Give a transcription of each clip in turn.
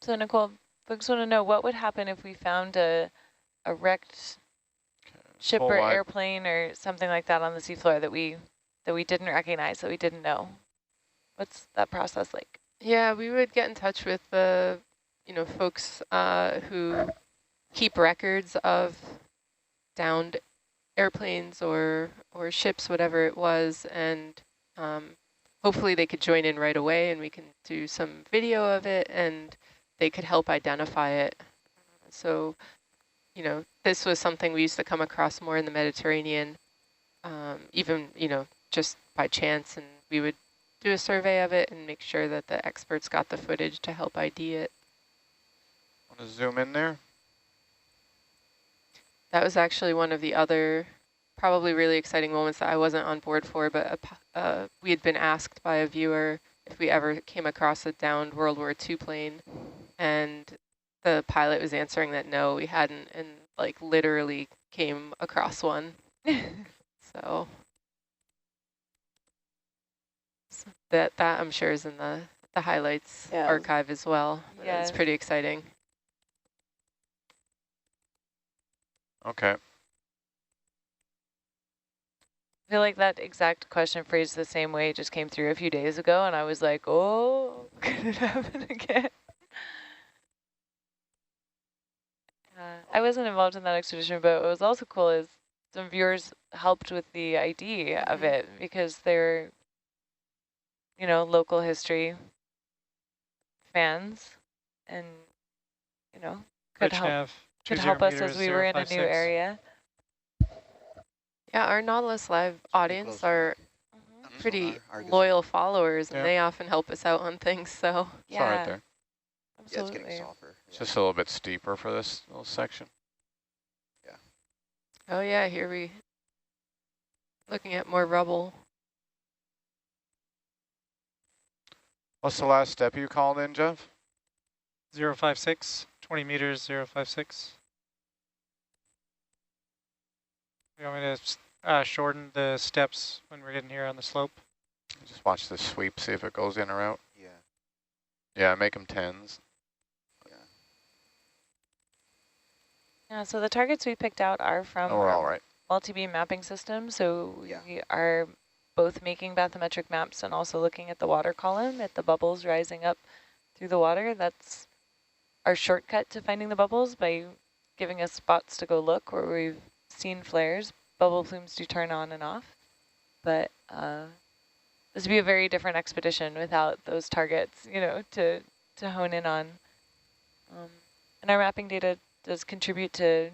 So Nicole, folks want to know what would happen if we found a wrecked ship Full or wide. airplane or something like that on the seafloor that we didn't recognize, that we didn't know. What's that process like? Yeah, we would get in touch with the, folks who keep records of downed airplanes or ships, whatever it was, and hopefully they could join in right away and we can do some video of it and they could help identify it. So, this was something we used to come across more in the Mediterranean, even, just by chance, and we would do a survey of it and make sure that the experts got the footage to help ID it. Want to zoom in there? That was actually one of the other probably really exciting moments that I wasn't on board for, but we had been asked by a viewer if we ever came across a downed World War II plane, and the pilot was answering that no, we hadn't, and like literally came across one. So that I'm sure is in the highlights archive as well. Yeah, it's pretty exciting. Okay. I feel like that exact question phrased the same way just came through a few days ago, and I was like, oh, could it happen again? I wasn't involved in that expedition, but what was also cool is some viewers helped with the ID of it because they're, local history fans and, could help us as we were in a new area. Yeah, our Nautilus Live audience are pretty loyal followers, and they often help us out on things, so. It's all right there. Absolutely. Yeah, it's getting softer. It's just a little bit steeper for this little section. Yeah. Oh yeah, here we looking at more rubble. What's the last step you called in, Jeff? 056, 20 meters, 056. You want me to shorten the steps when we're getting here on the slope? Just watch the sweep, see if it goes in or out. Yeah. Yeah, make them 10s. Yeah, so the targets we picked out are from we're all right. multi-beam mapping system. So we are both making bathymetric maps and also looking at the water column, at the bubbles rising up through the water. That's our shortcut to finding the bubbles, by giving us spots to go look where we've seen flares. Bubble plumes do turn on and off, but this would be a very different expedition without those targets, to hone in on. And our mapping data does contribute to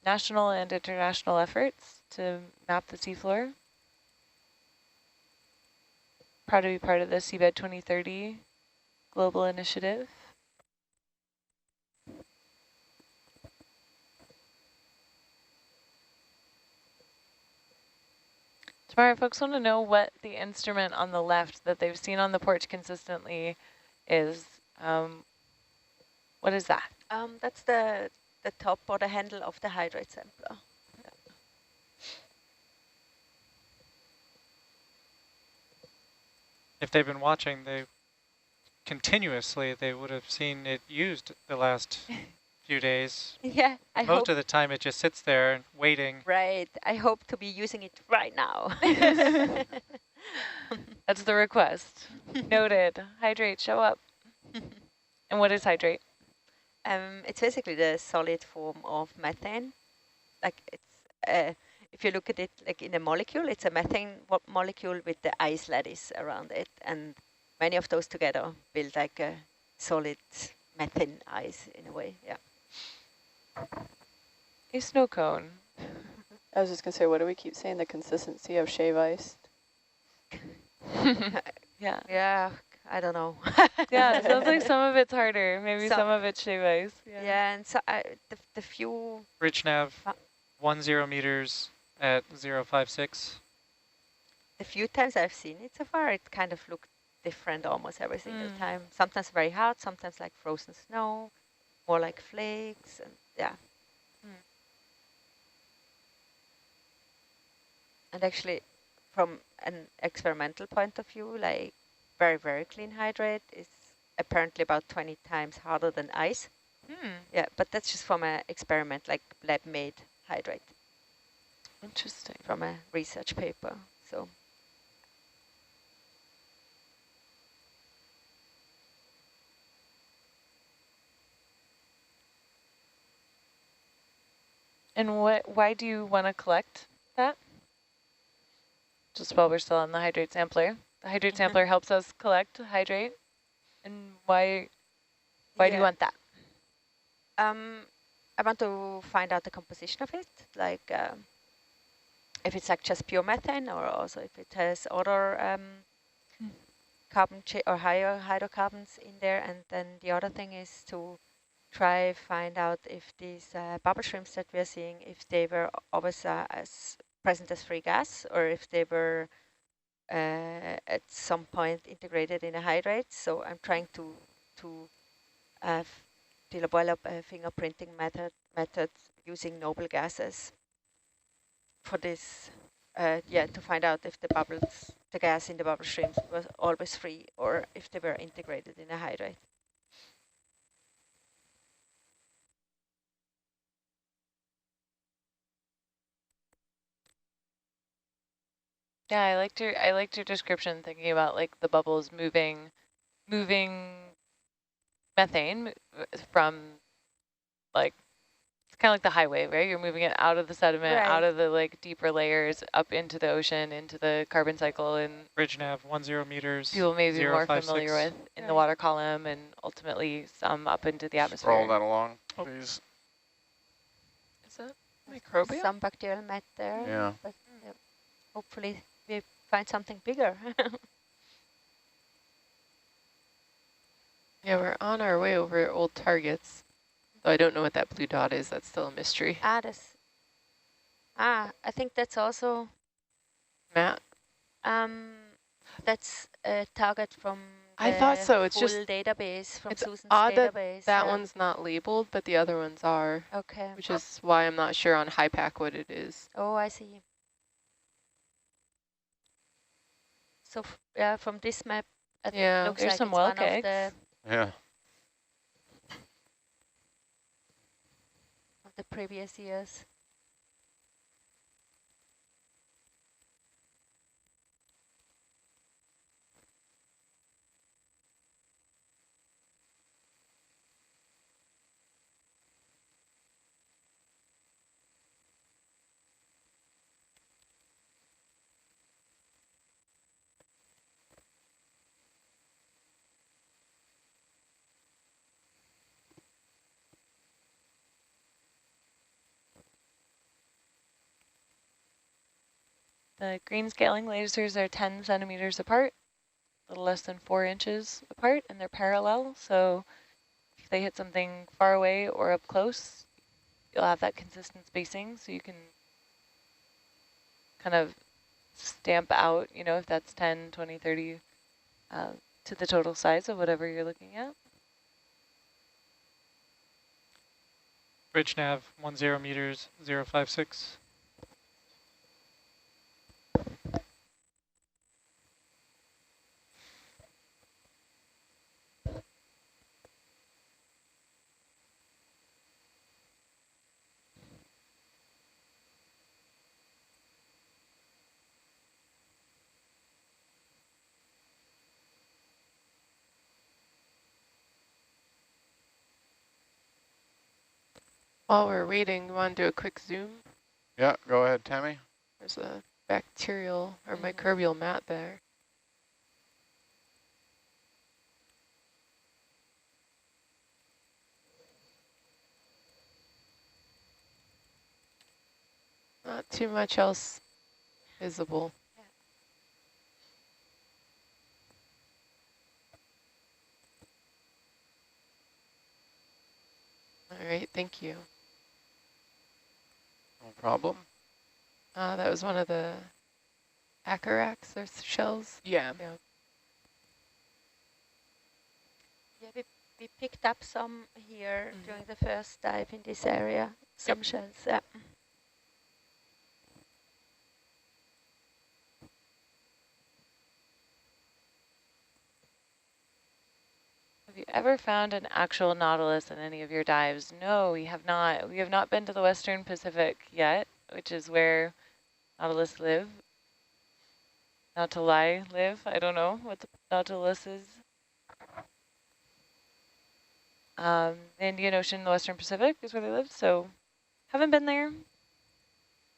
national and international efforts to map the seafloor. Proud to be part of the Seabed 2030 global initiative. Tomorrow, folks want to know what the instrument on the left that they've seen on the porch consistently is. What is that? That's the top or the handle of the hydrate sampler. If they've been watching, they would have seen it used the last few days. Yeah, Most of the time it just sits there waiting. Right, I hope to be using it right now. That's the request. Noted. Hydrate, show up. And what is hydrate? It's basically the solid form of methane. Like it's, if you look at it like in a molecule, it's a methane molecule with the ice lattice around it, and many of those together build like a solid methane ice in a way. Yeah. A snow cone. I was just gonna say, what do we keep saying? The consistency of shave ice. Yeah. Yeah. I don't know. Yeah, it sounds like some of it's harder. Maybe some of it's shave ice. Yeah, and so the few... Bridge nav, 10 meters at 056. The few times I've seen it so far, it kind of looked different almost every single time. Sometimes very hard, sometimes like frozen snow, more like flakes, and yeah. And actually, from an experimental point of view, like very, very clean hydrate is apparently about 20 times harder than ice. Yeah, but that's just from an experiment, like lab-made hydrate. Interesting. From a research paper. So. And why do you want to collect that? Just while we're still on the hydrate sampler. The hydrate sampler helps us collect hydrate. And why do you want that? I want to find out the composition of it, like if it's like just pure methane, or also if it has other carbon or higher hydrocarbons in there. And then the other thing is to try find out if these bubble shrimps that we're seeing, if they were always as present as free gas, or if they were at some point integrated in a hydrate. So I'm trying to boil up a fingerprinting method using noble gases for this, to find out if the gas in the bubble streams was always free or if they were integrated in a hydrate. Yeah, I liked your description, thinking about like the bubbles moving methane from, like, it's kind of like the highway, right? You're moving it out of the sediment, out of the like deeper layers, up into the ocean, into the carbon cycle, and Bridge nav 10 meters. people may be more 056. familiar with in the water column, and ultimately some up into the atmosphere. Scroll that along, please. Is that microbial? Some bacterial mat there. Yeah. But hopefully we find something bigger. Yeah, we're on our way over old targets. Though I don't know what that blue dot is. That's still a mystery. I think that's also Matt? That's a target from I thought so. It's full just database from it's Susan's odd database. that one's not labeled, but the other ones are. Okay. Which is why I'm not sure on HYPACK what it is. Oh, I see. So from this map, it looks there's like some it's well one kegs. of the previous years. The green scaling lasers are 10 centimeters apart, a little less than 4 inches apart, and they're parallel. So if they hit something far away or up close, you'll have that consistent spacing, so you can kind of stamp out, if that's 10, 20, 30 to the total size of whatever you're looking at. Bridge nav 10 meters 056. While we're waiting, you want to do a quick zoom? Yeah, go ahead, Tammy. There's a bacterial or microbial mat there. Not too much else visible. All right, thank you. No problem. That was one of the acarax or shells? Yeah. Yeah, we picked up some here during the first dive in this area, some shells. Yeah. ever found an actual nautilus in any of your dives? No, we have not. We have not been to the Western Pacific yet, which is where nautilus live. Not to lie, live. I don't know what the nautilus is. The Indian Ocean, the Western Pacific is where they live, so haven't been there.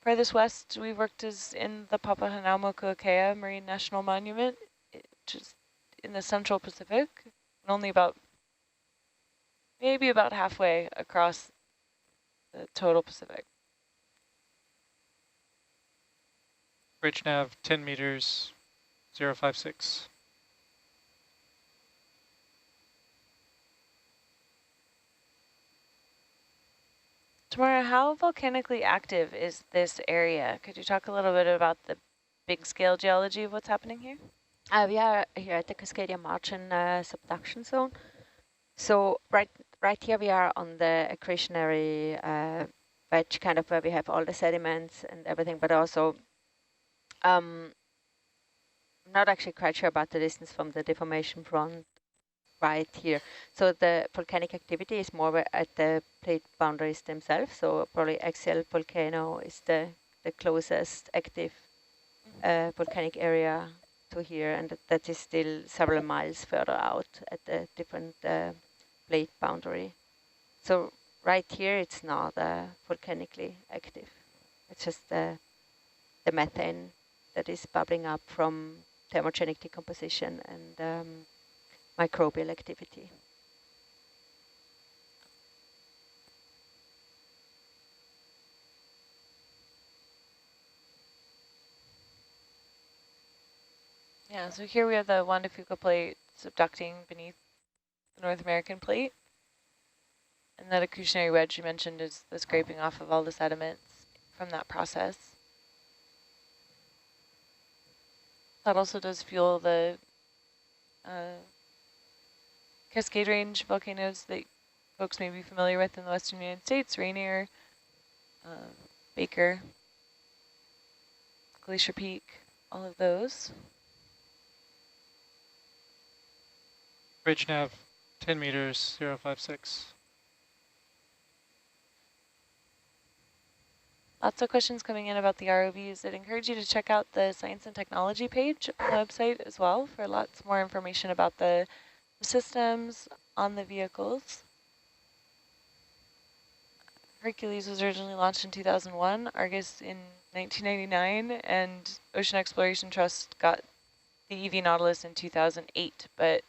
Farthest west we worked is in the Papahanaumokuakea Marine National Monument, which is in the Central Pacific, and only maybe about halfway across the total Pacific. Bridge nav 10 meters, 056. Tamara, how volcanically active is this area? Could you talk a little bit about the big scale geology of what's happening here? We are here at the Cascadia margin subduction zone. So right here we are on the accretionary wedge, kind of where we have all the sediments and everything, but also not actually quite sure about the distance from the deformation front right here. So the volcanic activity is more at the plate boundaries themselves. So probably axial volcano is the closest active volcanic area to here, and that is still several miles further out at the different plate boundary. So right here it's not volcanically active. It's just the methane that is bubbling up from thermogenic decomposition and microbial activity. Yeah, so here we have the Juan de Fuca plate subducting beneath the North American plate. And that accretionary wedge you mentioned is the scraping off of all the sediments from that process. That also does fuel the Cascade Range volcanoes that folks may be familiar with in the Western United States, Rainier, Baker, Glacier Peak, all of those. Bridge nav 10 meters, 056. Lots of questions coming in about the ROVs. I'd encourage you to check out the Science and Technology page on the website as well for lots more information about the systems on the vehicles. Hercules was originally launched in 2001, Argus in 1999, and Ocean Exploration Trust got the EV Nautilus in 2008, but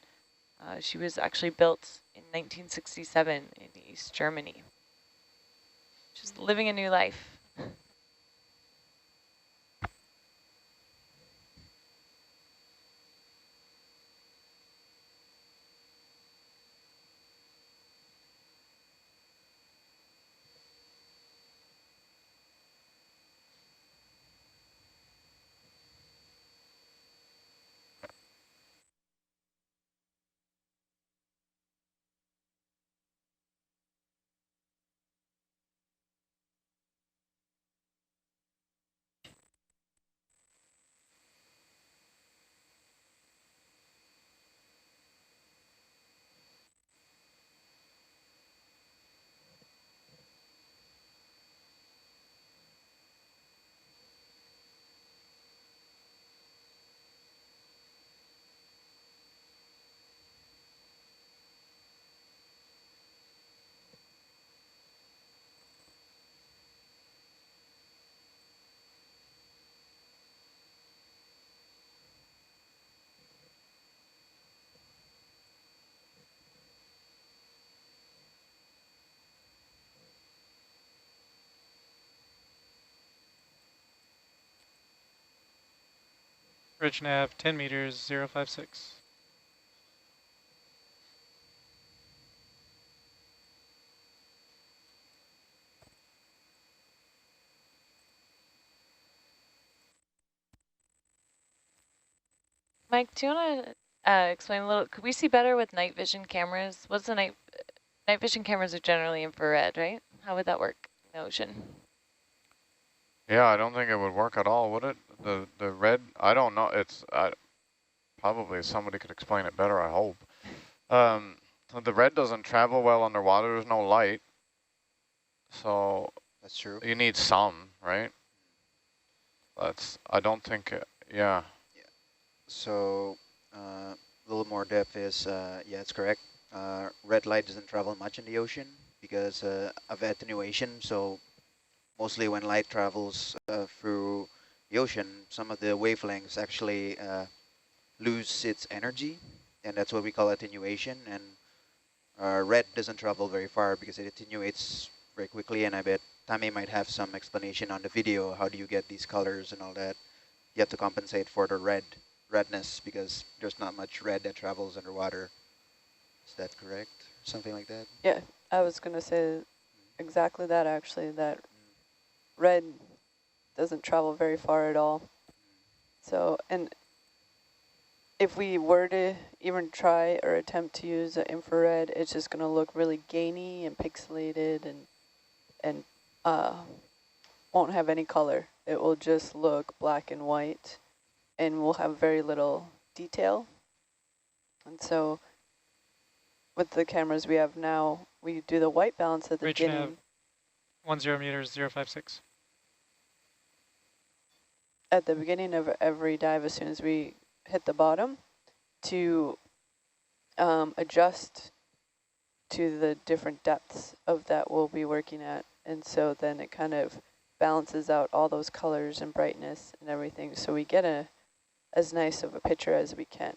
she was actually built in 1967 in East Germany. She's living a new life. Bridge nav 10 meters, 056. Mike, do you want to explain a little? Could we see better with night vision cameras? What's the night vision cameras are generally infrared, right? How would that work in the ocean? Yeah, I don't think it would work at all, would it? The red, I don't know. It's probably somebody could explain it better, I hope. the red doesn't travel well underwater. There's no light. So That's true. you need some, right? I don't think, yeah. So a little more depth is, yeah, it's correct. Red light doesn't travel much in the ocean because of attenuation. So mostly when light travels through the ocean, some of the wavelengths actually lose its energy, and that's what we call attenuation. And red doesn't travel very far because it attenuates very quickly, and I bet Tame might have some explanation on the video. How do you get these colors and all that? You have to compensate for the redness because there's not much red that travels underwater. Is that correct? Something like that? Yeah, I was going to say exactly that, actually, that red doesn't travel very far at all. So, and if we were to even try or attempt to use an infrared, it's just going to look really gainy and pixelated and won't have any color. It will just look black and white and will have very little detail. And so with the cameras we have now, we do the white balance at the beginning. 10 meters, 056. At the beginning of every dive, as soon as we hit the bottom, to adjust to the different depths of that we'll be working at. And so then it kind of balances out all those colors and brightness and everything, so we get as nice of a picture as we can.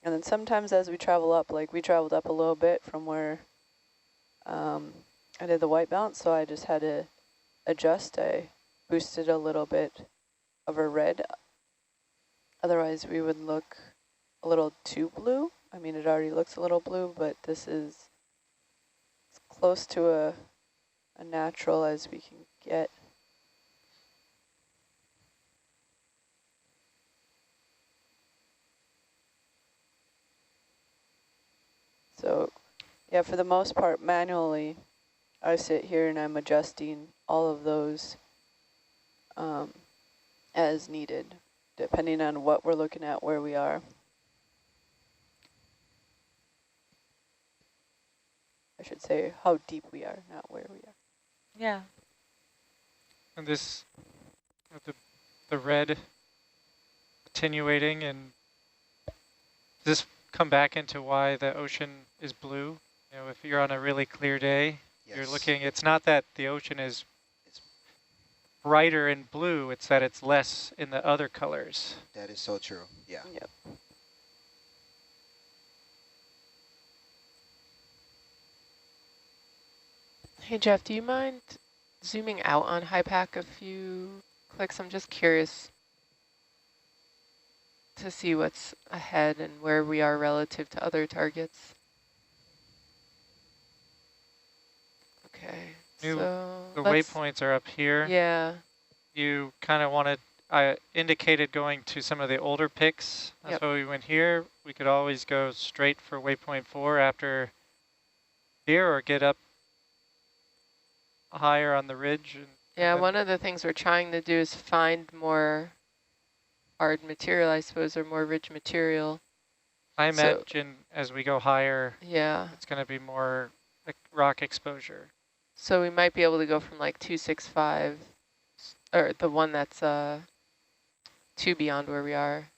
And then sometimes as we travel up, like we traveled up a little bit from where I did the white balance, so I just had to adjust. I boosted a little bit of a red. Otherwise we would look a little too blue. I mean, it already looks a little blue, but this is as close to a natural as we can get. So yeah, for the most part, manually, I sit here and I'm adjusting all of those as needed, depending on what we're looking at, where we are. I should say how deep we are, not where we are. Yeah. And this, the red attenuating, and does this come back into why the ocean is blue? You know, if you're on a really clear day, Yes. you're looking, it's not that the ocean is brighter in blue, it's that it's less in the other colors. That is so true. Yeah. Yep. Hey Jeff, do you mind zooming out on HYPACK a few clicks? I'm just curious to see what's ahead and where we are relative to other targets. Okay, so the waypoints are up here. Yeah. You kind of wanted, I indicated going to some of the older picks. That's why we went here. We could always go straight for waypoint 4 after here, or get up higher on the ridge. Yeah, one of the things we're trying to do is find more hard material, I suppose, or more rich material. I imagine as we go higher, it's going to be more like rock exposure. So we might be able to go from like 265, or the one that's 2 beyond where we are,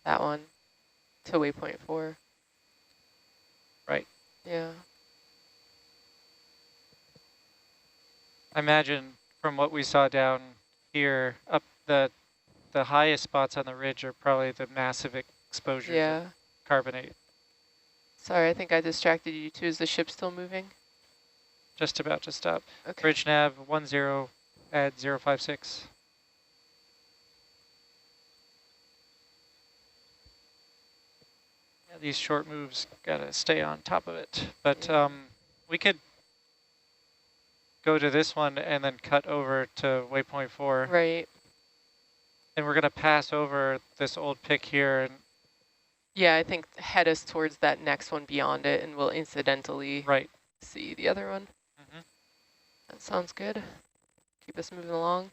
that one, to waypoint 4. Right. Yeah. I imagine from what we saw down here, up the highest spots on the ridge are probably the massive exposures of carbonate. Sorry, I think I distracted you too. Is the ship still moving? Just about to stop. Okay. Bridge nav 10 at 056. Yeah, these short moves gotta stay on top of it. But we could go to this one and then cut over to waypoint 4. Right. And we're gonna pass over this old pick here. And yeah, I think head us towards that next one beyond it, and we'll incidentally see the other one. That sounds good. Keep us moving along.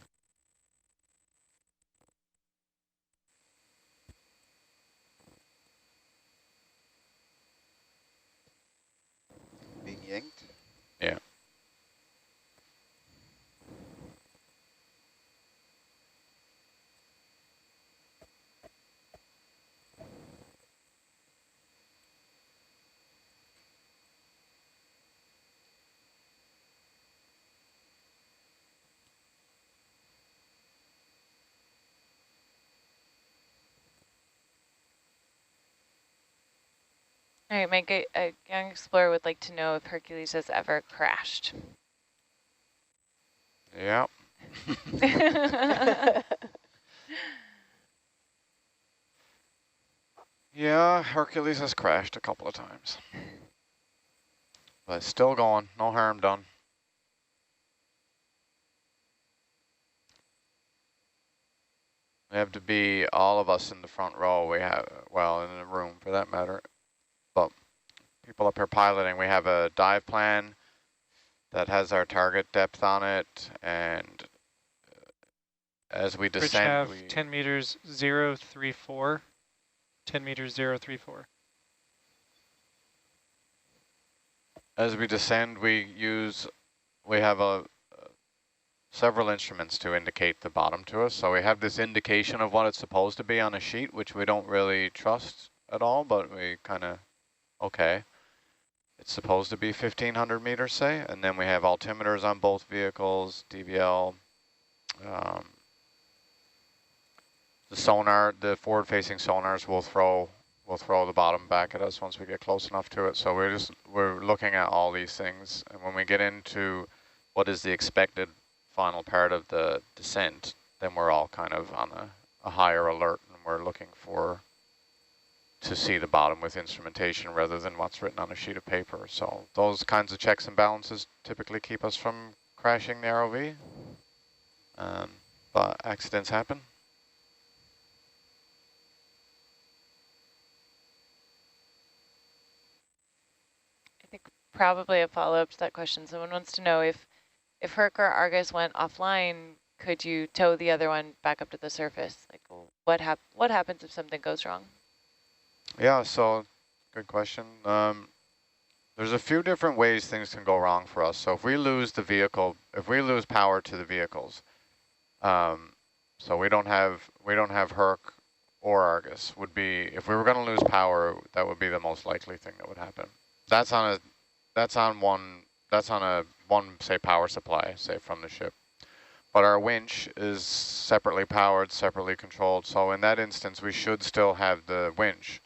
All right, Mike, a young explorer would like to know if Hercules has ever crashed. Yeah. Yeah, Hercules has crashed a couple of times. But it's still going, no harm done. We have to be all of us in the front row. We have, well, in the room for that matter. But people up here piloting, we have a dive plan that has our target depth on it, and as we Bridge descend, nav 10 meters 034. 10 meters 034. As we descend, we have several instruments to indicate the bottom to us. So we have this indication of what it's supposed to be on a sheet, which we don't really trust at all, but we kind of, okay. It's supposed to be 1,500 meters, say, and then we have altimeters on both vehicles, DVL. The sonar, the forward-facing sonars will throw the bottom back at us once we get close enough to it. So we're looking at all these things, and when we get into what is the expected final part of the descent, then we're all kind of on a higher alert, and we're looking to see the bottom with instrumentation rather than what's written on a sheet of paper. So those kinds of checks and balances typically keep us from crashing the ROV, but accidents happen. I think probably a follow-up to that question. Someone wants to know if Herc or Argus went offline, could you tow the other one back up to the surface? Like, what happens if something goes wrong? Yeah, so good question. There's a few different ways things can go wrong for us. So if we lose the vehicle, if we lose power to the vehicles, so we don't have Herc or Argus, would be, if we were going to lose power, that would be the most likely thing that would happen. That's on a one say power supply, say from the ship. But our winch is separately powered, separately controlled. So in that instance, we should still have the winch.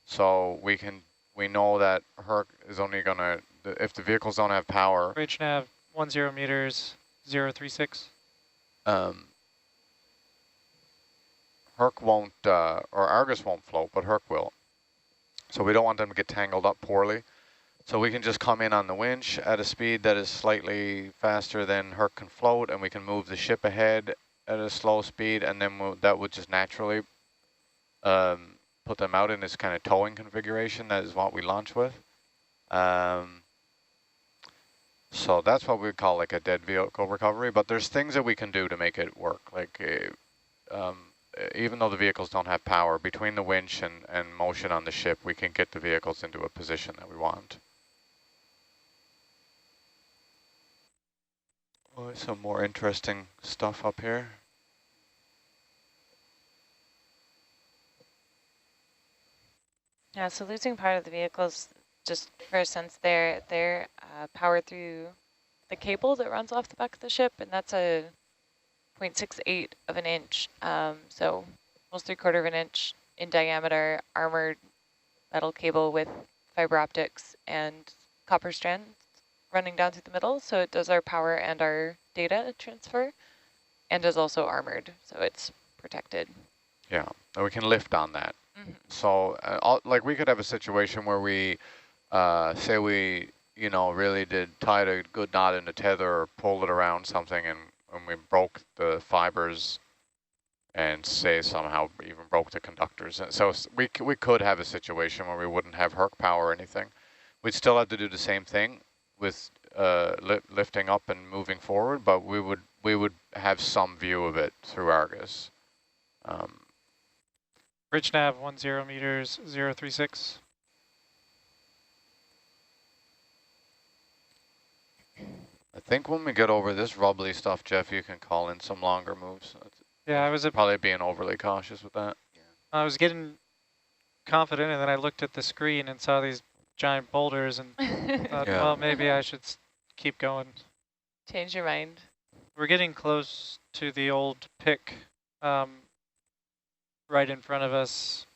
So we know that Herc is only gonna, if the vehicles don't have power. Bridge nav 10 meters 036. Herc won't, or Argus won't float, but Herc will. So we don't want them to get tangled up poorly. So we can just come in on the winch at a speed that is slightly faster than Herc can float, and we can move the ship ahead at a slow speed, and then that would just naturally put them out in this kind of towing configuration. That is what we launch with. So that's what we call like a dead vehicle recovery, but there's things that we can do to make it work. Like even though the vehicles don't have power, between the winch and motion on the ship, we can get the vehicles into a position that we want. Oh, some more interesting stuff up here. Yeah, so losing part of the vehicles, just for a sense, they're powered through the cable that runs off the back of the ship, and that's a 0.68 of an inch, so almost 3/4 of an inch in diameter, armored metal cable with fiber optics and copper strands running down through the middle, so it does our power and our data transfer, and is also armored, so it's protected. Yeah, and we can lift on that. So like we could have a situation where we, say we, really tied a good knot in the tether or pulled it around something, and we broke the fibers and say somehow even broke the conductors. So we could have a situation where we wouldn't have Herc power or anything. We'd still have to do the same thing with lifting up and moving forward, but we would have some view of it through Argus. Bridge nav 10 meters 036. I think when we get over this rubbly stuff, Jeff, you can call in some longer moves. Yeah, I was probably being overly cautious with that. Yeah. I was getting confident, and then I looked at the screen and saw these giant boulders and thought, Yeah. well, maybe I should keep going. Change your mind. We're getting close to the old pick right in front of us.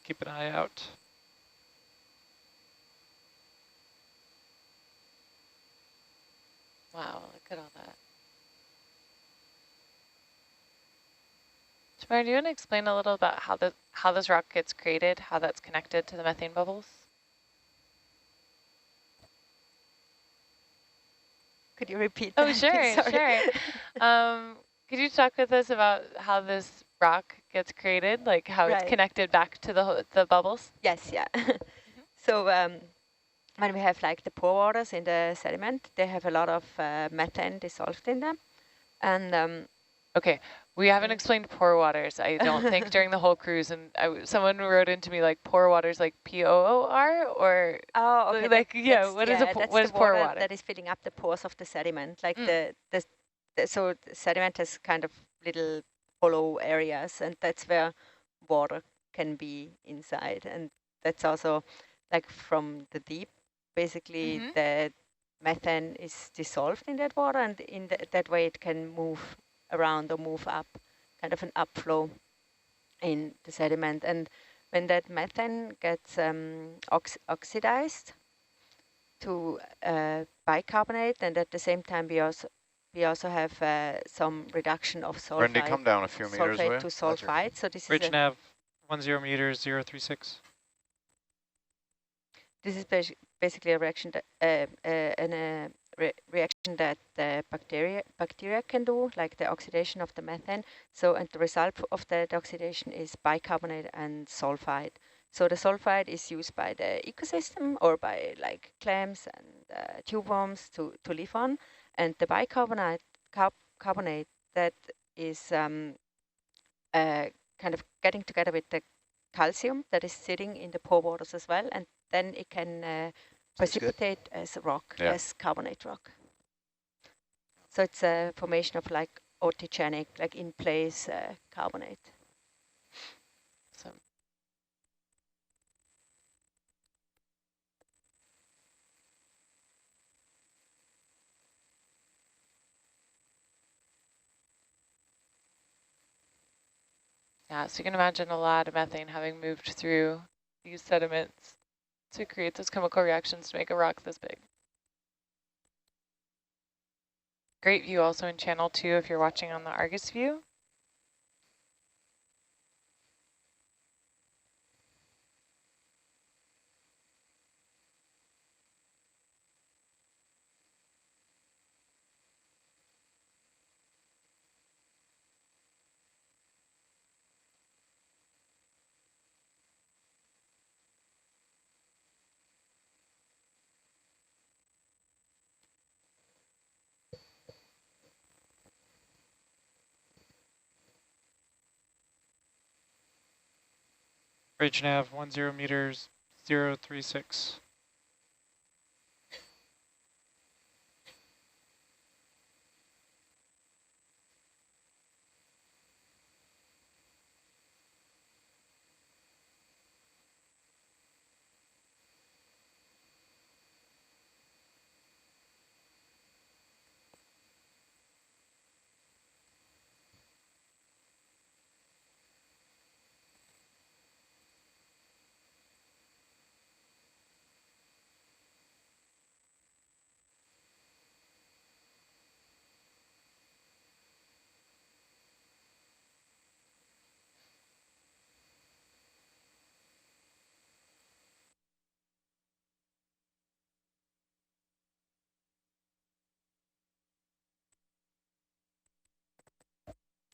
keep an eye out. Wow, look at all that. Tamara, do you want to explain a little about how this rock gets created, how that's connected to the methane bubbles? Could you repeat Oh, that? sure, Sorry. sure. Could you talk with us about how this rock gets created, like how it's Right. connected back to the bubbles? Yes, yeah. So when we have like the pore waters in the sediment, they have a lot of methane dissolved in them. And Okay, we haven't explained pore waters, I don't think, during the whole cruise. And someone wrote into me like pore waters, like POOR, or oh, okay, like what is that's the pore water? that is filling up the pores of the sediment. Like so the sediment has kind of little hollow areas, and that's where water can be inside. And that's also like from the deep, basically the methane is dissolved in that water, and in that way it can move around or move up, kind of an upflow in the sediment. And when that methane gets oxidized to bicarbonate, and at the same time we also have some reduction of sulfide. Randy, come down a few meters away. Sulfate to sulfide. So this Bridge is nav 10 meters 036. this is basically a reaction that reaction that the bacteria can do, like the oxidation of the methane. So, and the result of that oxidation is bicarbonate and sulfide. So the sulfide is used by the ecosystem or by like clams and tube worms to live on, and the bicarbonate carbonate that is kind of getting together with the calcium that is sitting in the pore waters as well, and then it can precipitate as a rock, as carbonate rock. So it's a formation of like autogenic, like in place carbonate. So yeah, so you can imagine a lot of methane having moved through these sediments to create those chemical reactions to make a rock this big. Great view also in channel 2 if you're watching on the Argus view. Bridge nav 10 meters 036.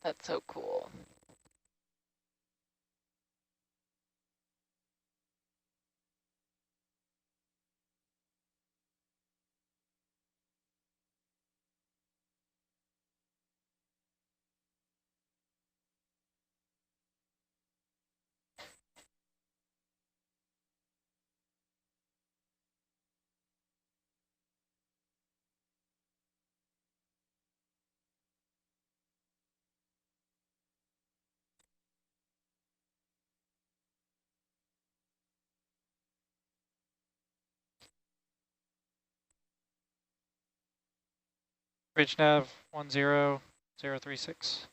That's so cool. Bridge nav 10036.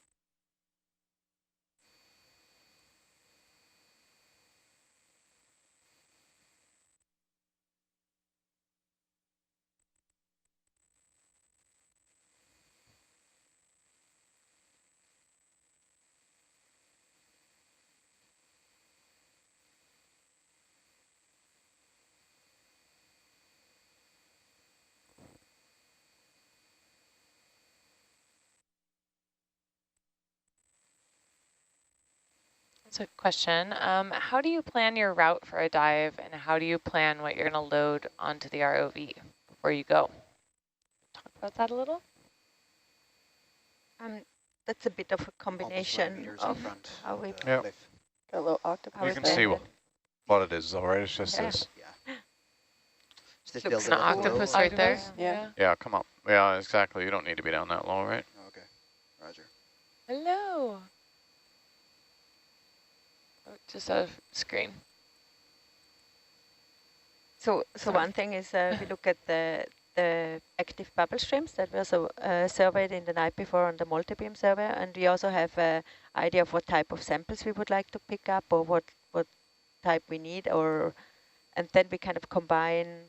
So question, how do you plan your route for a dive, and how do you plan what you're going to load onto the ROV before you go? Talk about that a little. That's a bit of a combination of how we Yep. Got a little octopus. You can see what it is, though, right? It's just this. Looks an octopus right there. Yeah. Yeah, come up. Yeah, exactly. You don't need to be down that low, right? Okay, roger. Hello. Oh, just out of screen. So one thing is we look at the active bubble streams that was surveyed in the night before on the multi-beam survey, and we also have an idea of what type of samples we would like to pick up or what type we need, and then we kind of combine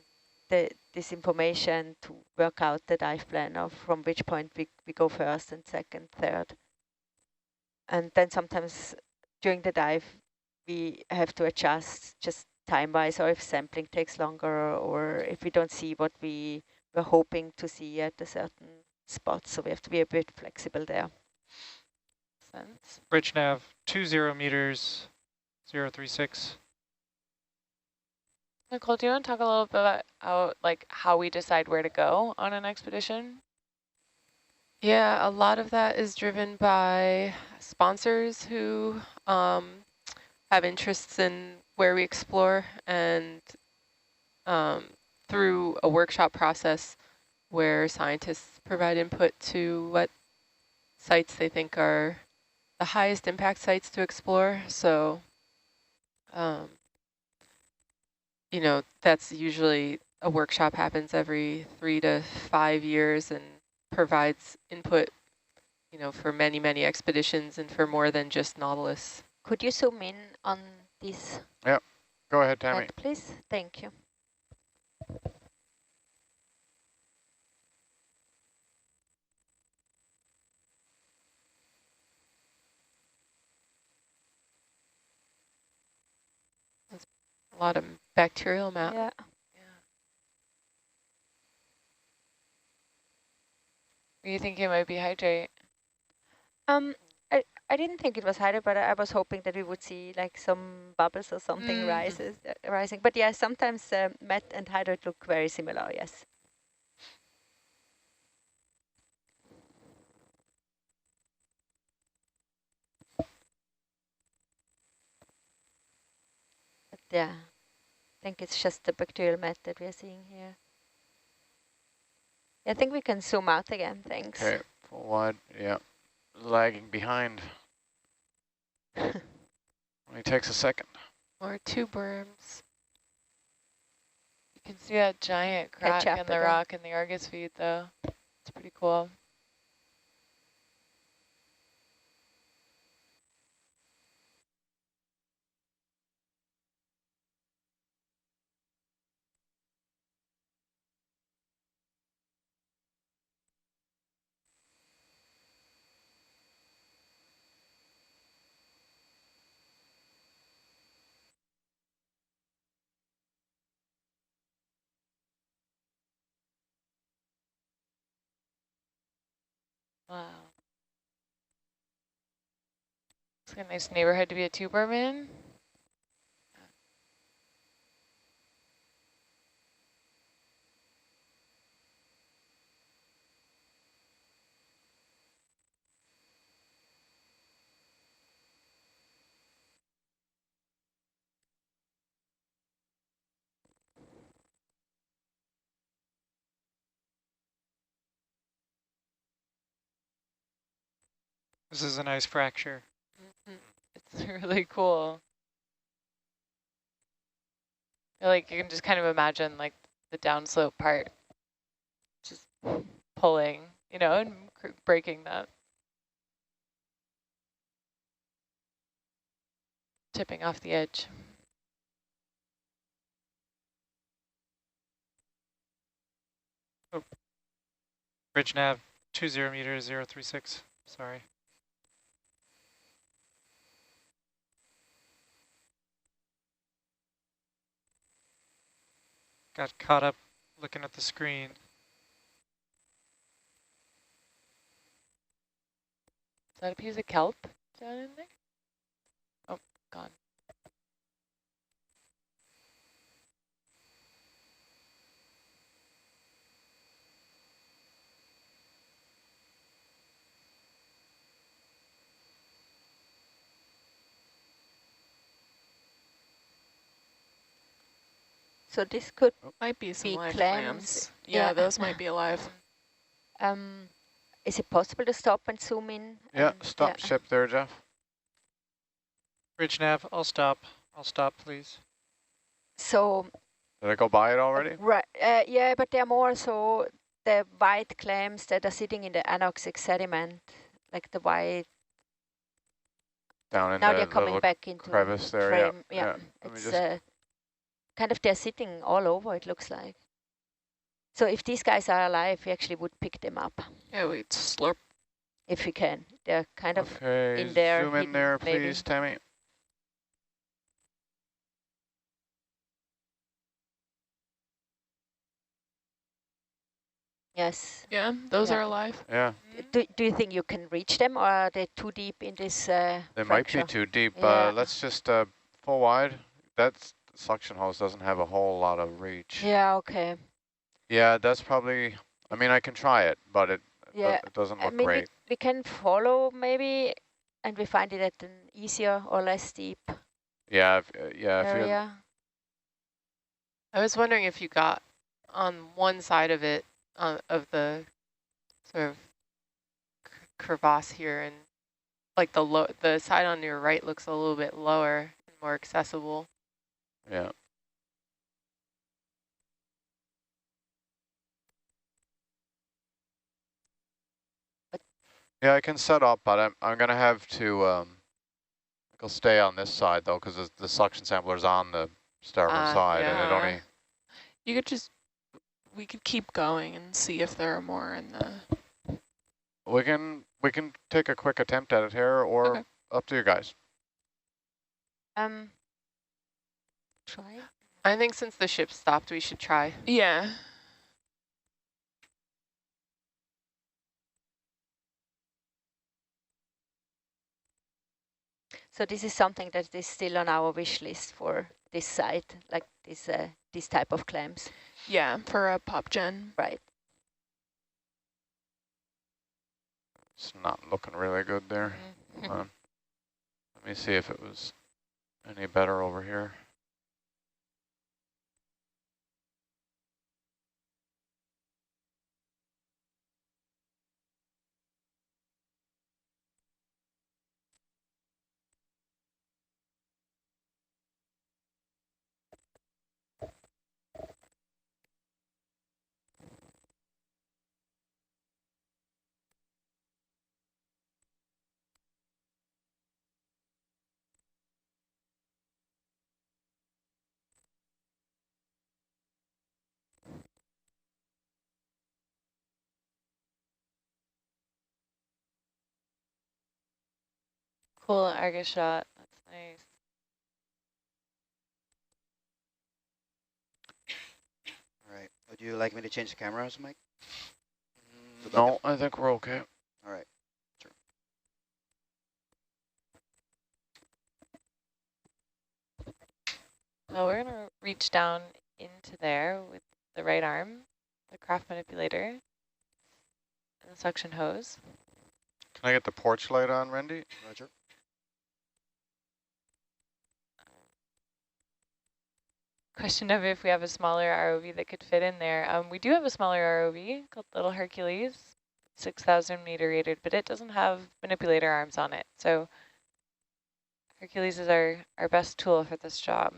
this information to work out the dive plan of from which point we go first and second, third. And then sometimes during the dive, we have to adjust just time-wise, or if sampling takes longer, or if we don't see what we were hoping to see at a certain spot. So we have to be a bit flexible there. Sense. Bridge nav 20 meters, 036. Nicole, do you want to talk a little bit about how we decide where to go on an expedition? Yeah, a lot of that is driven by sponsors who have interests in where we explore, and through a workshop process where scientists provide input to what sites they think are the highest impact sites to explore. So, you know, that's usually a workshop happens every 3 to 5 years and provides input, you know, for many, many expeditions and for more than just Nautilus. Could you zoom in on this? Yep. Go ahead, Tammy. Please. Thank you. A lot of bacterial map. Yeah. Or you think it might be hydrate? I didn't think it was hydrate, but I was hoping that we would see like some bubbles or something rising. But yeah, sometimes met and hydrate look very similar, yes. But yeah, I think it's just the bacterial mat that we're seeing here. I think we can zoom out again, thanks. Okay, full wide, yeah. Lagging behind. Only takes a second. Or tube worms. You can see that giant crack in the rock in the Argus feed, though. It's pretty cool. Wow. It's a nice neighborhood to be a tube worm in. This is a nice fracture. It's really cool. Like you can just kind of imagine like the downslope part just pulling, you know, and breaking that. Tipping off the edge. Oh. Bridge nav 20 meters, 036. Sorry. Got caught up looking at the screen. Is that a piece of kelp down in there? Oh, gone. So this could Might be some be live clams. clams. Yeah, those might be alive. Is it possible to stop and zoom in? Yeah, stop ship there, Jeff. Bridge nav, I'll stop. I'll stop, please. So, Did I go by it already? right, yeah, but they're more so the white clams that are sitting in the anoxic sediment, like the white. Down in Now the they're coming little back into crevice there, frame. yeah. It's kind of, they're sitting all over, it looks like. So if these guys are alive, we actually would pick them up. Yeah, we slurp. If we can. They're kind of okay, in there. zoom in there, please, maybe. Tammy. Yes. Yeah, those are alive. Yeah. Do you think you can reach them, or are they too deep in this They fracture? might be too deep. Yeah. Let's just full wide. That suction hose doesn't have a whole lot of reach. Yeah, okay. Yeah, that's probably, I mean, I can try it, but it doesn't look I mean, great. we can follow maybe, and we find it at an easier or less steep Yeah, area. I was wondering if you got on one side of it, of the sort of crevasse here, and like the side on your right looks a little bit lower and more accessible. Yeah. Yeah, I can set up, but I'm gonna have to I'll stay on this side though, because the suction sampler's on the starboard side, yeah. and it only. You could just, we could keep going and see if there are more in the. We can take a quick attempt at it here, or up to you guys. Try. I think since the ship stopped, we should try. Yeah. So this is something that is still on our wish list for this site, like this type of clams. Yeah, for a pop gen. Right. It's not looking really good there. Let me see if it was any better over here. Cool Argus shot. That's nice. All right. Would you like me to change the cameras, Mike? No, I think we're okay. All right. Sure. Well, we're going to reach down into there with the right arm, the craft manipulator, and the suction hose. Can I get the porch light on, Randy? Roger. Question of if we have a smaller ROV that could fit in there. We do have a smaller ROV called Little Hercules, 6,000 meter rated, but it doesn't have manipulator arms on it. So Hercules is our best tool for this job.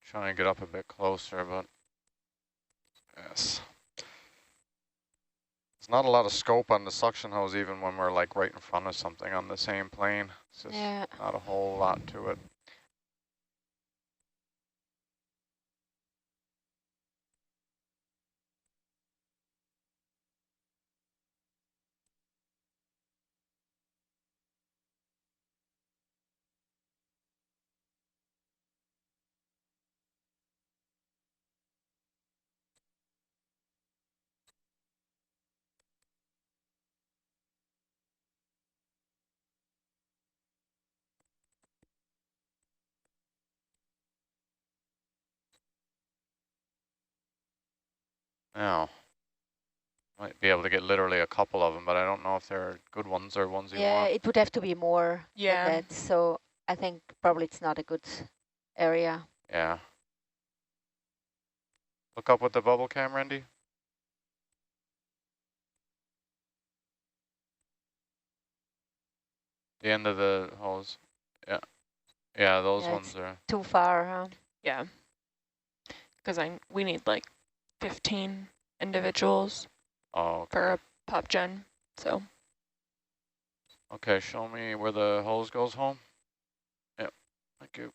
Trying to get up a bit closer, but yes. There's not a lot of scope on the suction hose even when we're like right in front of something on the same plane. It's just not a whole lot to it. Now, might be able to get literally a couple of them, but I don't know if they're good ones or ones you want. Yeah, it would have to be more than that. So I think probably it's not a good area. Yeah. Look up with the bubble cam, Randy. The end of the hose. Yeah. Yeah, those ones are too far, huh? Yeah. Because we need like 15 individuals for a pop gen. So. Okay, show me where the hose goes home. Yep. Thank you.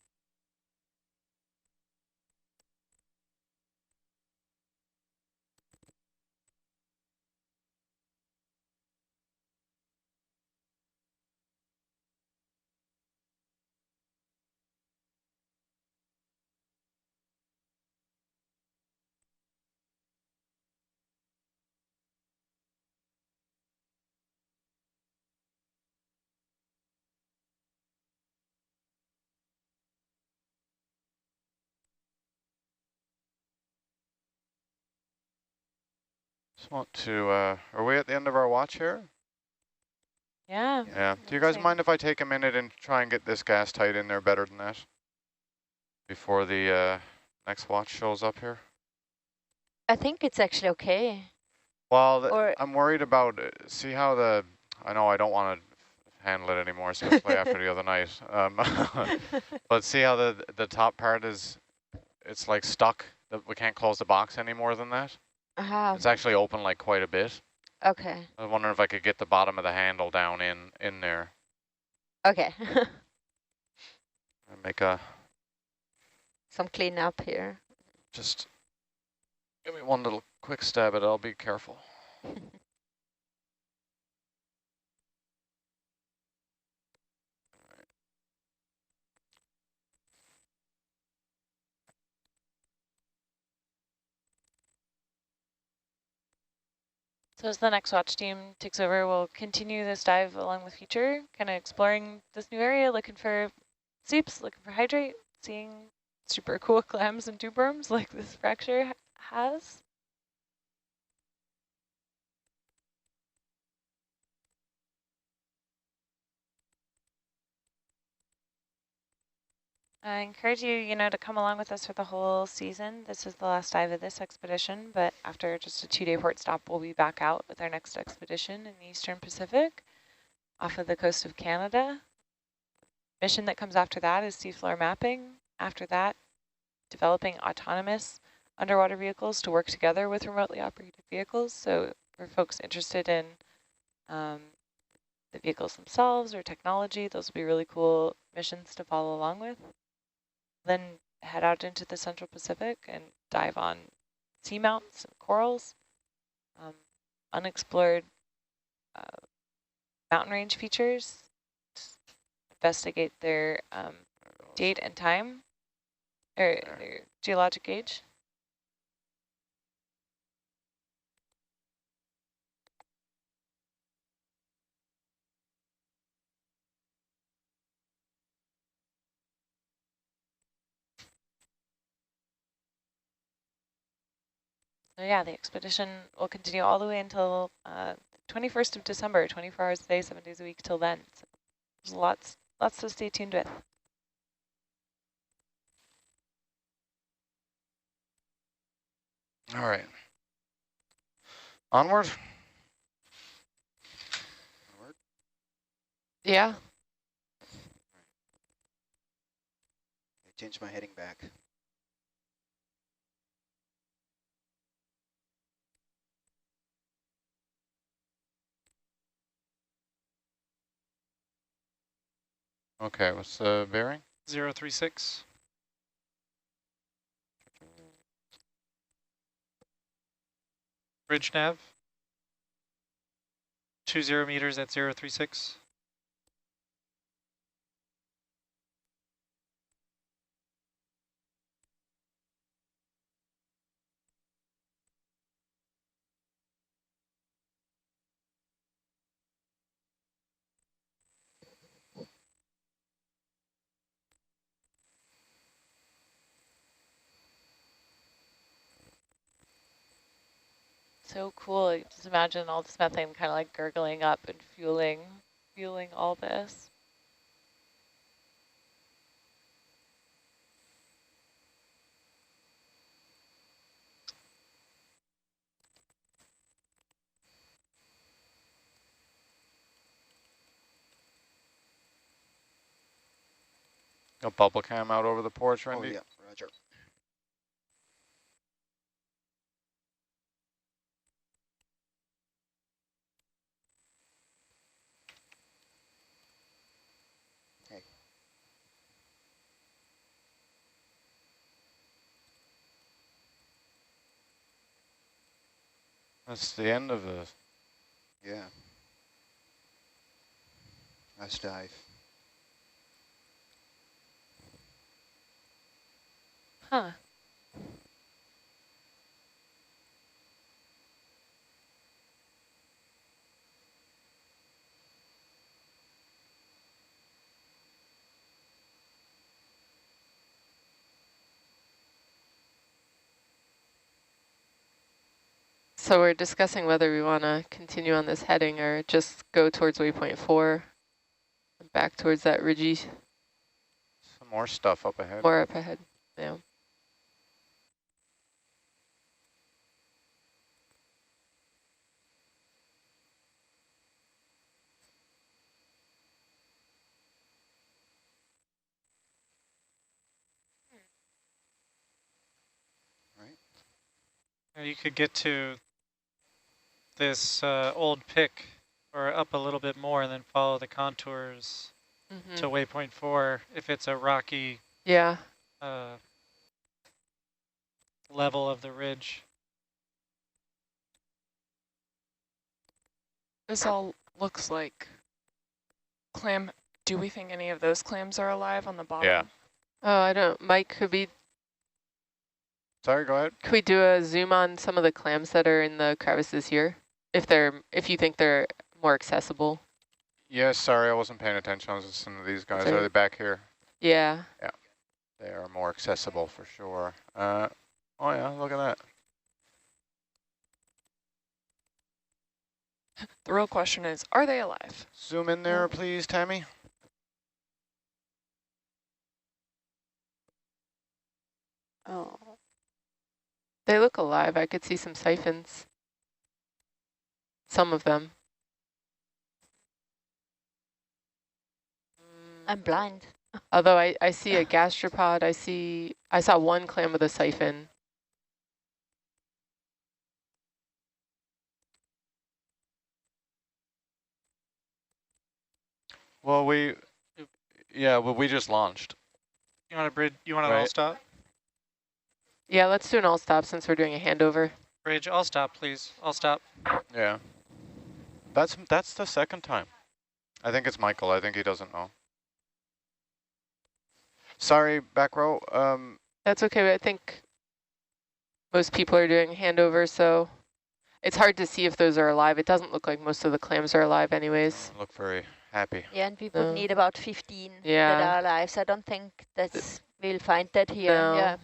Just want to, are we at the end of our watch here? Yeah. Yeah. Do you guys mind if I take a minute and try and get this gas tight in there better than that? Before the next watch shows up here? I think it's actually okay. Well, I'm worried about, see how I know I don't want to handle it anymore, especially after the other night. But see how the top part is, it's like stuck, we can't close the box any more than that? It's actually open like quite a bit. Okay. I was wondering if I could get the bottom of the handle down in there. Okay. And make some cleanup here. Just give me one little quick stab at it. I'll be careful. So as the next watch team takes over, we'll continue this dive along with Future, kind of exploring this new area, looking for seeps, looking for hydrate, seeing super cool clams and tube worms like this fracture has. I encourage you, to come along with us for the whole season. This is the last dive of this expedition, but after just a 2-day port stop, we'll be back out with our next expedition in the Eastern Pacific off of the coast of Canada. Mission that comes after that is seafloor mapping. After that, developing autonomous underwater vehicles to work together with remotely operated vehicles. So for folks interested in the vehicles themselves or technology, those will be really cool missions to follow along with. Then head out into the Central Pacific and dive on seamounts and corals, unexplored mountain range features, investigate their date and time, or their geologic age. So yeah, the expedition will continue all the way until 21st of December, 24 hours a day, 7 days a week till then. So there's lots to stay tuned with. All right. Onward? Yeah. I changed my heading back. Okay, what's the bearing? 036. Bridge nav. 20 meters at 036. So cool. You just imagine all this methane kind of like gurgling up and fueling all this. A bubble cam out over the porch, Oh, Randy? yeah, roger. Hey. That's the end of the... Yeah. Nice dive. Huh. So we're discussing whether we want to continue on this heading or just go towards waypoint 4, back towards that ridgy. Some more stuff up ahead. More up ahead, yeah. You could get to this old pick or up a little bit more and then follow the contours to waypoint 4 if it's a rocky level of the ridge. This all looks like clam. Do we think any of those clams are alive on the bottom? Yeah. Oh, I don't. Mike, could we Sorry, go ahead. Could we do a zoom on some of the clams that are in the crevices here? If you think they're more accessible. Yes, sorry, I wasn't paying attention. I was listening to these guys. Sorry. Are they back here? Yeah. Yeah, they are more accessible for sure. Oh yeah, look at that. The real question is, are they alive? Zoom in there, please, Tammy. Oh. They look alive. I could see some siphons. Some of them. I'm blind. Although I see a gastropod. I saw one clam with a siphon. Well, we just launched. You want a bridge? You want an all stop? Yeah, let's do an all stop since we're doing a handover. Bridge, all stop, please. All stop. Yeah. That's the second time. I think it's Michael. I think he doesn't know. Sorry, back row. That's okay, but I think most people are doing handover, so it's hard to see if those are alive. It doesn't look like most of the clams are alive anyways. Look very happy. Yeah, and we would need about 15 that Yeah. are alive, so I don't think we'll find that here. No. Yeah.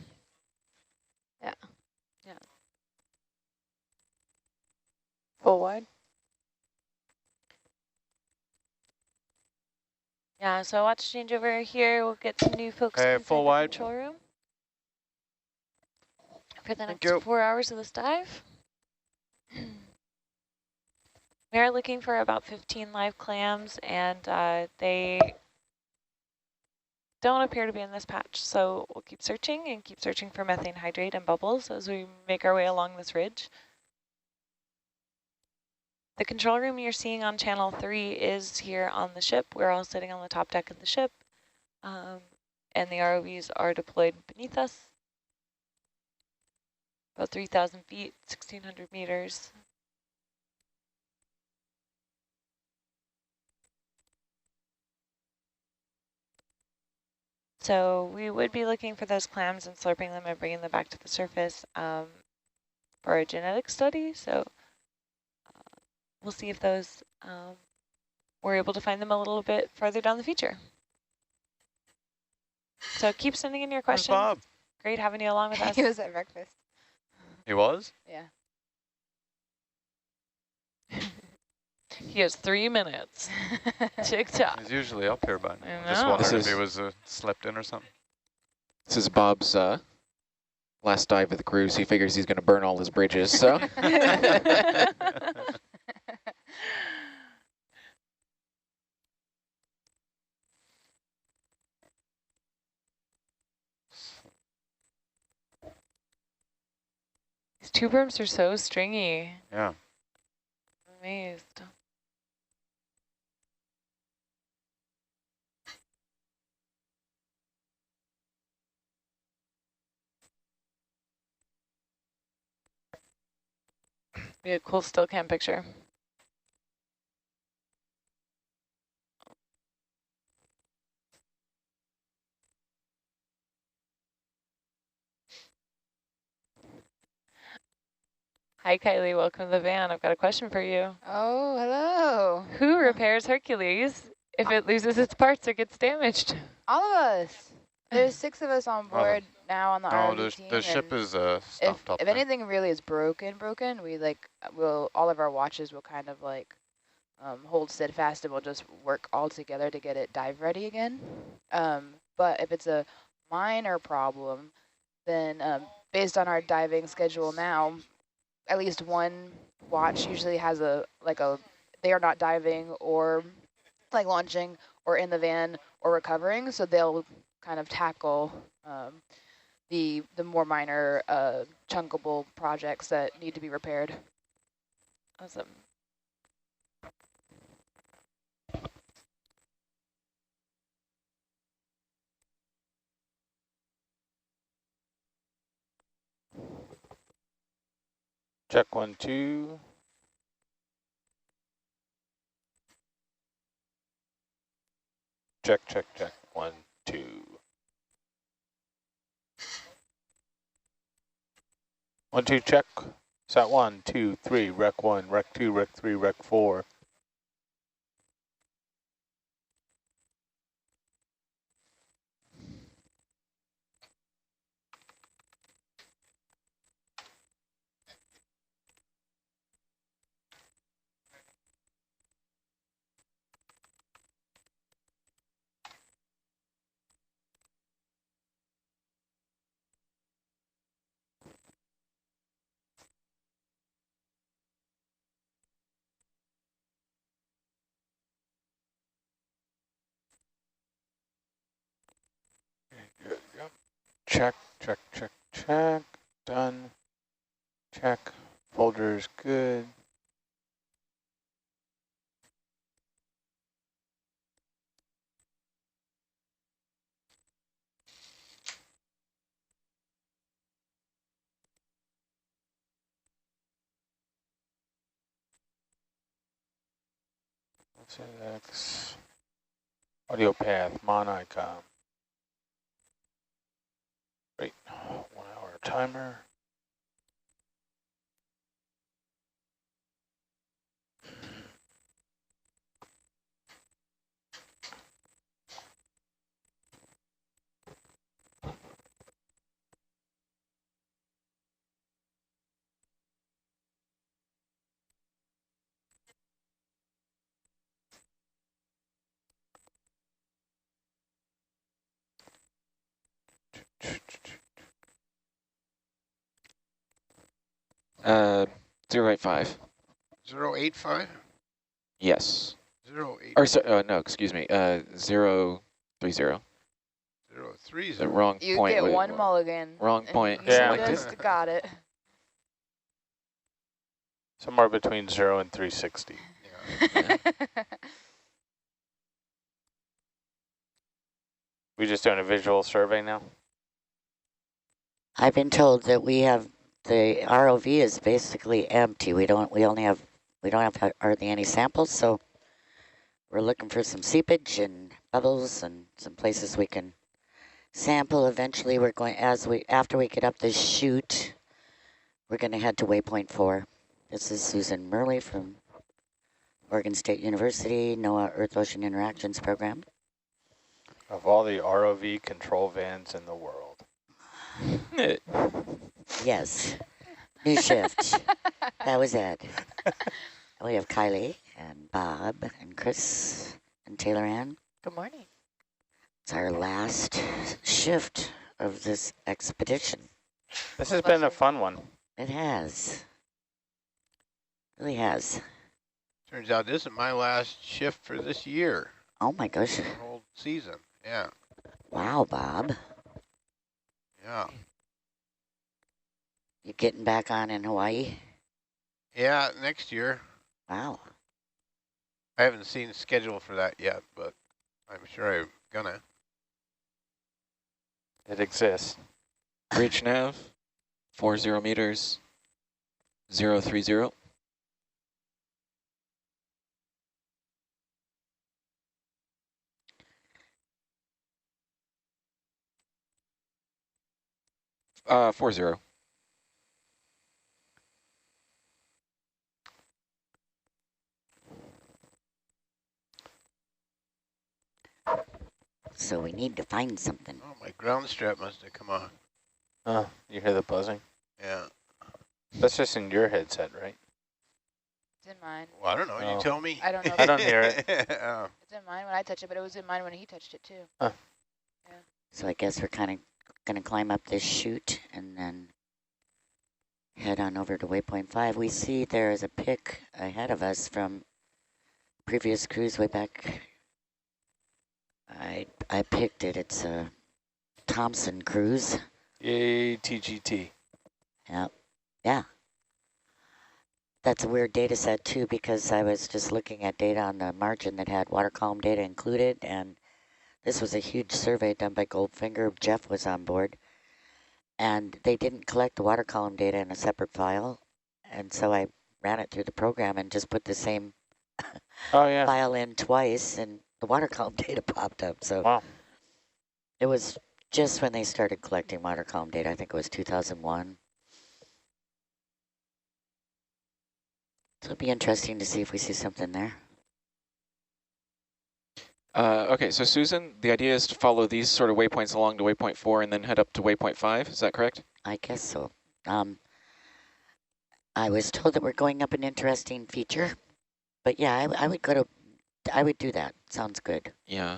Yeah. Yeah. Full wide? Yeah, so watch change over here. We'll get some new folks Hey, inside full the wide. control room for the Thank next you. 4 hours of this dive. We are looking for about 15 live clams, and they don't appear to be in this patch. So we'll keep searching and keep searching for methane hydrate and bubbles as we make our way along this ridge. The control room you're seeing on channel 3 is here on the ship. We're all sitting on the top deck of the ship. and the ROVs are deployed beneath us, about 3,000 feet, 1,600 meters. So we would be looking for those clams and slurping them and bringing them back to the surface for a genetic study. So we'll see if those, we're able to find them a little bit further down the feature. So keep sending in your questions. Bob? Great having you along with us. He was at breakfast. He was? Yeah. He has 3 minutes. TikTok. He's usually up here by now. I Just know. wondering if he was slept in or something. This is Bob's last dive of the cruise. He figures he's going to burn all his bridges, so. These tube worms are so stringy. Yeah. I'm amazed. Be a cool still cam picture. Hi, Kylie. Welcome to the van. I've got a question for you. Oh, hello. Who repairs Hercules if it loses its parts or gets damaged? All of us. There's 6 of us on board now on the ROV team. The ship is If stopped up there. anything really is broken, we will all of our watches will kind of hold steadfast, and we'll just work all together to get it dive ready again. But if it's a minor problem, then based on our diving schedule now, at least one watch usually has they are not diving or launching or in the van or recovering, so they'll kind of tackle the more minor chunkable projects that need to be repaired. Awesome. Check 1, 2. Check, check, check. 1, 2. One, two, check. Sat 1, 2, 3, rec 1, rec 2, rec 3, rec 4. Check, check, check, check. Done. Check. Folder's good. X. Audio path, mon icon. Great. 1 hour timer. Uh, 085. 085? Yes. 08. Or so, no, excuse me. 030. 030. The wrong You point. get one mulligan. Wrong point You selected. just got it. Somewhere between 0 and 360. Yeah. We just doing a visual survey now? I've been told that we have, the ROV is basically empty. We don't have hardly any samples, so we're looking for some seepage and bubbles and some places we can sample. Eventually we're going, after we get up this chute, we're going to head to waypoint 4. This is Susan Murley from Oregon State University, NOAA Earth-Ocean Interactions Program. Of all the ROV control vans in the world. Yes. New shift. That was Ed. We have Kylie and Bob and Chris and Taylor Ann. Good morning. It's our last shift of this expedition. This has been a fun one. It has. Really has. Turns out this is my last shift for this year. Oh my gosh. The whole season, yeah. Wow, Bob. Yeah. You getting back on in Hawaii? Yeah, next year. Wow. I haven't seen the schedule for that yet, but I'm sure I'm gonna. It exists. Reach nav, 40 meters, 030. Uh, 40. So we need to find something. Oh, my ground strap must have come off. Oh, you hear the buzzing? Yeah. That's just in your headset, right? It's in mine. Well, I don't know. You tell me. I don't know. I don't hear it. Oh. It's in mine when I touch it, but it was in mine when he touched it too. Huh. Yeah. So I guess we're kind of going to climb up this chute and then head on over to waypoint 5. We see there is a pick ahead of us from previous cruise way back. I picked it. It's a Thompson cruise. Yay, TGT. Yep. Yeah. That's a weird data set too, because I was just looking at data on the margin that had water column data included, and this was a huge survey done by Goldfinger. Jeff was on board, and they didn't collect the water column data in a separate file, and so I ran it through the program and just put the same file in twice, and the water column data popped up. So wow. It was just when they started collecting water column data. I think it was 2001. So it'll be interesting to see if we see something there. Okay, so Susan, the idea is to follow these sort of waypoints along to waypoint 4 and then head up to waypoint 5. Is that correct? I guess so. I was told that we're going up an interesting feature, but yeah, I would do that. Sounds good. Yeah.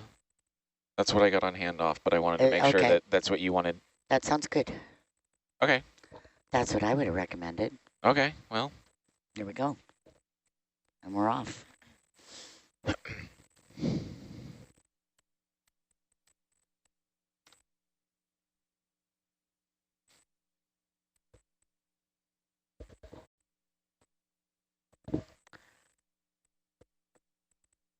That's what I got on handoff, but I wanted to make sure that that's what you wanted. That sounds good. Okay. That's what I would have recommended. Okay, well. Here we go. And we're off.